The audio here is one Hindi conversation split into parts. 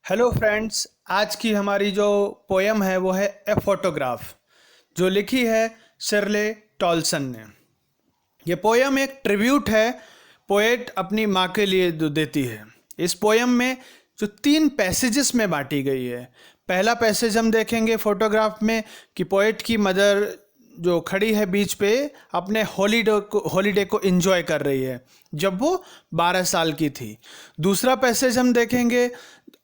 हेलो फ्रेंड्स, आज की हमारी जो पोयम है वो है ए फोटोग्राफ, जो लिखी है शिर्ले टॉल्सन ने। ये पोयम एक ट्रिब्यूट है, पोएट अपनी माँ के लिए जो देती है। इस पोयम में जो 3 पैसेजेस में बांटी गई है। पहला पैसेज हम देखेंगे फोटोग्राफ में कि पोएट की मदर जो खड़ी है बीच पे अपने हॉलीडे को एंजॉय कर रही है जब वो 12 साल की थी। दूसरा पैसेज हम देखेंगे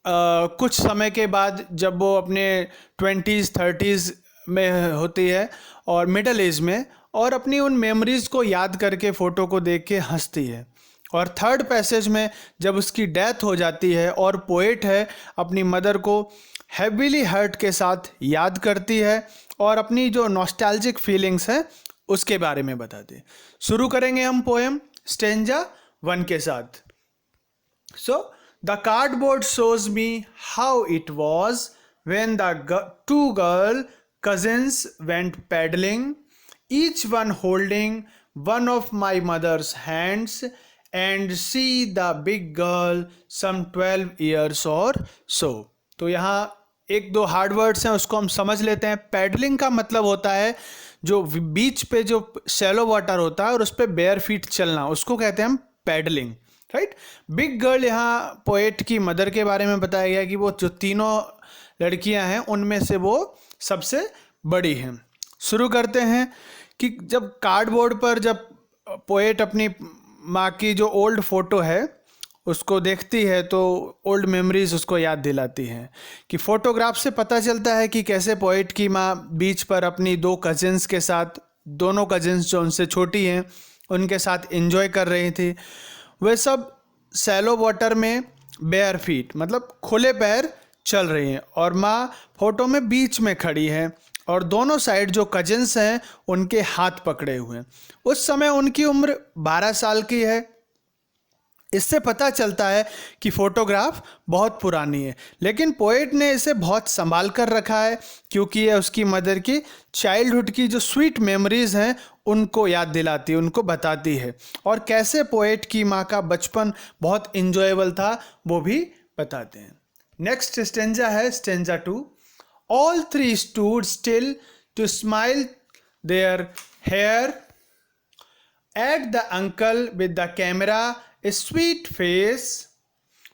कुछ समय के बाद जब वो अपने 20s 30s में होती है और मिडल एज में, और अपनी उन मेमोरीज़ को याद करके फ़ोटो को देख के हंसती है। और थर्ड पैसेज में जब उसकी डेथ हो जाती है और पोएट है अपनी मदर को हैवीली हर्ट के साथ याद करती है और अपनी जो नॉस्टैल्जिक फीलिंग्स हैं उसके बारे में बताती है। शुरू करेंगे हम पोएम स्टेंजा 1 के साथ। So, the cardboard shows me how it was when the two girl cousins went paddling, each one holding one of my mother's hands, and see the big girl some 12 years or so. तो यहाँ एक दो हार्ड वर्ड्स हैं, उसको हम समझ लेते हैं। पैडलिंग का मतलब होता है जो बीच पे जो शैलो वाटर होता है और उस पर बेयर फीट चलना, उसको कहते हैं हम पैडलिंग, राइट। बिग गर्ल यहाँ पोएट की मदर के बारे में बताया गया कि वो जो तीनों लड़कियां हैं उनमें से वो सबसे बड़ी हैं। शुरू करते हैं कि जब कार्डबोर्ड पर जब पोएट अपनी माँ की जो ओल्ड फोटो है उसको देखती है तो ओल्ड मेमोरीज उसको याद दिलाती हैं। कि फोटोग्राफ से पता चलता है कि कैसे पोएट की माँ बीच पर अपनी 2 कजिन्स के साथ, दोनों कजिन्स जो उनसे छोटी हैं उनके साथ एंजॉय कर रही थी। वे सब सैलो वाटर में बेयर फीट मतलब खुले पैर चल रही हैं और माँ फोटो में बीच में खड़ी है और दोनों साइड जो कजिन्स हैं उनके हाथ पकड़े हुए हैं। उस समय उनकी उम्र 12 साल की है। इससे पता चलता है कि फोटोग्राफ बहुत पुरानी है, लेकिन पोएट ने इसे बहुत संभाल कर रखा है क्योंकि यह उसकी मदर की चाइल्डहुड की जो स्वीट मेमोरीज हैं उनको याद दिलाती है, उनको बताती है, और कैसे पोएट की माँ का बचपन बहुत इंजॉयबल था वो भी बताते हैं। नेक्स्ट स्टेंजा है stanza 2। All 3 stood still to smile their hair at the uncle with the camera, a sweet face,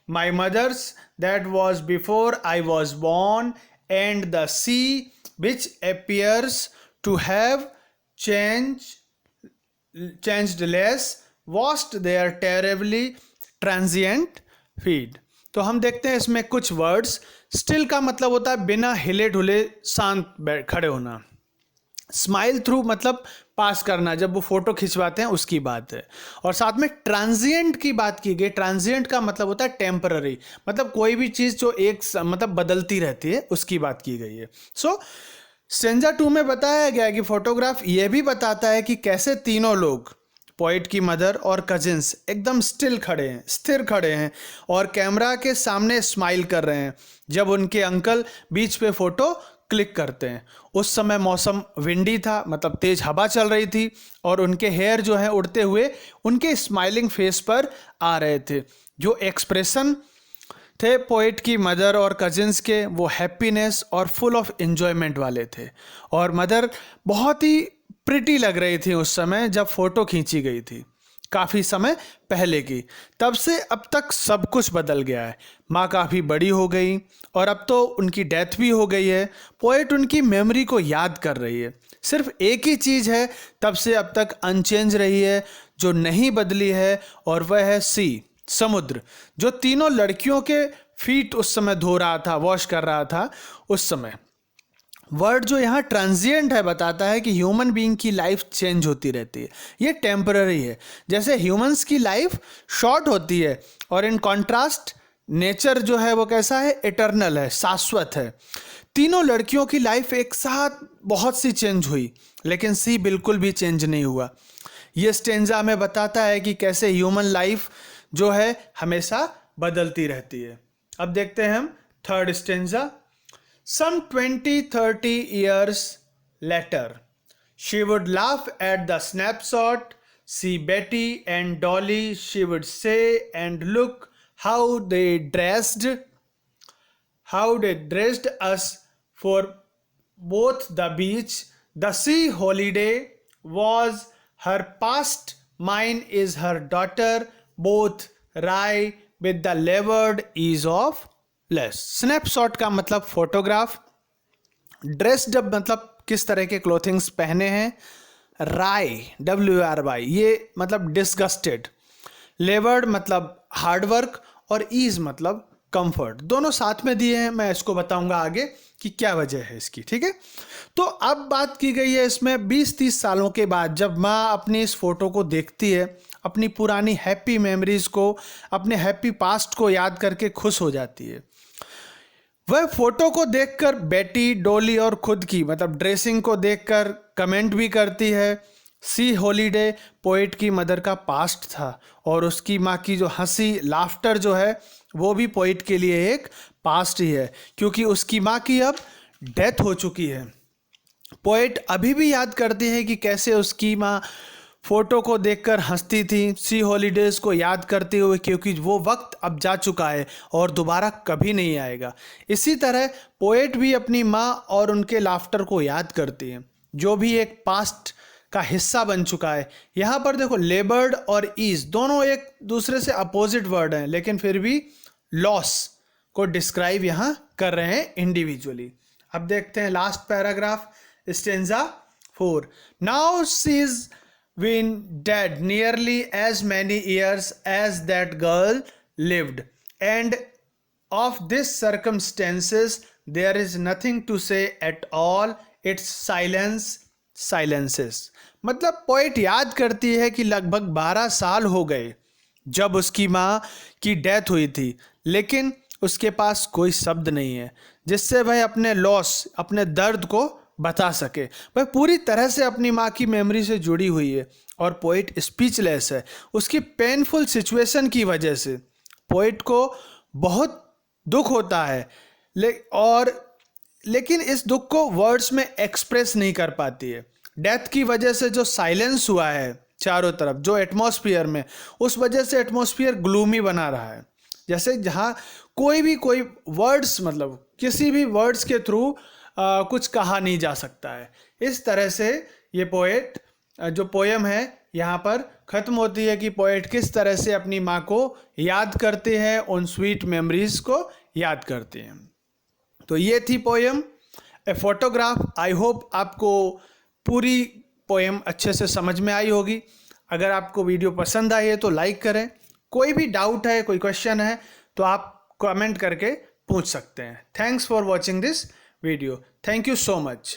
my mother's that was before I was born, and the sea which appears to have changed less, washed their terribly transient feet। तो हम देखते हैं इसमें कुछ वर्ड्स। स्टिल का मतलब होता है बिना हिले ढुले शांत खड़े होना। स्माइल थ्रू मतलब पास करना, जब वो फोटो खिंचवाते हैं उसकी बात है। और साथ में ट्रांजिएंट की बात की गई। ट्रांजिएंट का मतलब होता है टेम्पररी, मतलब कोई भी चीज़ जो एक मतलब बदलती रहती है उसकी बात की गई है। सो स्टेंजा 2 में बताया गया कि फोटोग्राफ ये भी बताता है कि कैसे तीनों लोग, पोएट की मदर और कजिन्स, एकदम स्टिल खड़े हैं, स्थिर खड़े हैं और कैमरा के सामने स्माइल कर रहे हैं जब उनके अंकल बीच पे फोटो क्लिक करते हैं। उस समय मौसम विंडी था, मतलब तेज हवा चल रही थी और उनके हेयर जो है उड़ते हुए उनके स्माइलिंग फेस पर आ रहे थे। जो एक्सप्रेशन थे पोएट की मदर और कजिन्स के, वो हैप्पीनेस और फुल ऑफ एंजॉयमेंट वाले थे। और मदर बहुत ही प्रिटी लग रही थी उस समय जब फोटो खींची गई थी, काफ़ी समय पहले की। तब से अब तक सब कुछ बदल गया है। माँ काफ़ी बड़ी हो गई और अब तो उनकी डेथ भी हो गई है। पोएट उनकी मेमोरी को याद कर रही है। सिर्फ एक ही चीज़ है तब से अब तक अनचेंज रही है, जो नहीं बदली है, और वह है सी, समुद्र, जो तीनों लड़कियों के फीट उस समय धो रहा था, वॉश कर रहा था उस समय। वर्ड जो यहाँ ट्रांजिएंट है बताता है कि ह्यूमन बीइंग की लाइफ चेंज होती रहती है, ये टेम्पररी है। जैसे ह्यूमंस की लाइफ शॉर्ट होती है और इन कॉन्ट्रास्ट नेचर जो है वो कैसा है, इटर्नल है, शाश्वत है। तीनों लड़कियों की लाइफ एक साथ बहुत सी चेंज हुई, लेकिन सी बिल्कुल भी चेंज नहीं हुआ। ये स्टेंजा हमें बताता है कि कैसे ह्यूमन लाइफ जो है हमेशा बदलती रहती है। अब देखते हैं हम third stanza. Some 20-30 years later, she would laugh at the snapshot, see Betty and Dolly, she would say, and look how they dressed. how they dressed us for both the beach, the sea holiday was her past, mine is her daughter, both rye with the levered ease of less. Snapshot का मतलब फोटोग्राफ, ड्रेस्ड अप मतलब किस तरह के क्लोथिंग्स पहने हैं, राय WRY ये मतलब डिस्गस्टेड, लेवर्ड मतलब हार्डवर्क और ईज मतलब कंफर्ट, दोनों साथ में दिए हैं। मैं इसको बताऊंगा आगे कि क्या वजह है इसकी, ठीक है। तो अब बात की गई है इसमें 20-30 सालों के बाद जब माँ अपनी इस फोटो को देखती है, अपनी पुरानी हैप्पी मेमोरीज को, अपने हैप्पी पास्ट को याद करके खुश हो जाती है। वह फोटो को देखकर बेटी, डोली और खुद की मतलब ड्रेसिंग को देखकर कमेंट भी करती है। सी हॉलीडे पोएट की मदर का पास्ट था और उसकी माँ की जो हंसी, लाफ्टर जो है वो भी पोएट के लिए एक पास्ट ही है, क्योंकि उसकी माँ की अब डेथ हो चुकी है। पोएट अभी भी याद करती है कि कैसे उसकी माँ फोटो को देखकर हंसती थी, सी हॉलीडेज़ को याद करते हुए, क्योंकि वो वक्त अब जा चुका है और दोबारा कभी नहीं आएगा। इसी तरह पोएट भी अपनी माँ और उनके लाफ्टर को याद करती है, जो भी एक पास्ट का हिस्सा बन चुका है। यहाँ पर देखो लेबर्ड और ईज दोनों एक दूसरे से अपोजिट वर्ड हैं, लेकिन फिर भी लॉस को डिस्क्राइब यहाँ कर रहे हैं इंडिविजुअली। अब देखते हैं last paragraph, stanza 4। Now she is been dead nearly as many years as that girl lived, and of this circumstances there is nothing to say at all, its silence silences। मतलब पोइट याद करती है कि लगभग 12 साल हो गए जब उसकी माँ की डेथ हुई थी, लेकिन उसके पास कोई शब्द नहीं है जिससे वह अपने लॉस, अपने दर्द को बता सके। वह पूरी तरह से अपनी माँ की मेमोरी से जुड़ी हुई है और पोइट स्पीचलेस है। उसकी पेनफुल सिचुएशन की वजह से पोइट को बहुत दुख होता है, लेकिन इस दुख को वर्ड्स में एक्सप्रेस नहीं कर पाती है। डेथ की वजह से जो साइलेंस हुआ है चारों तरफ, जो एटमॉस्फेयर में, उस वजह से एटमॉस्फेयर ग्लूमी बना रहा है, जैसे जहाँ कोई वर्ड्स मतलब किसी भी वर्ड्स के थ्रू कुछ कहा नहीं जा सकता है। इस तरह से ये पोएट जो पोयम है यहाँ पर ख़त्म होती है कि पोएट किस तरह से अपनी माँ को याद करते हैं, उन स्वीट मेमोरीज को याद करते हैं। तो ये थी poem a photograph. I hope आपको पूरी पोयम अच्छे से समझ में आई होगी। अगर आपको वीडियो पसंद आई है तो लाइक करें। कोई भी डाउट है, कोई क्वेश्चन है तो आप कमेंट करके पूछ सकते हैं। Thanks for watching this video. Thank you so much.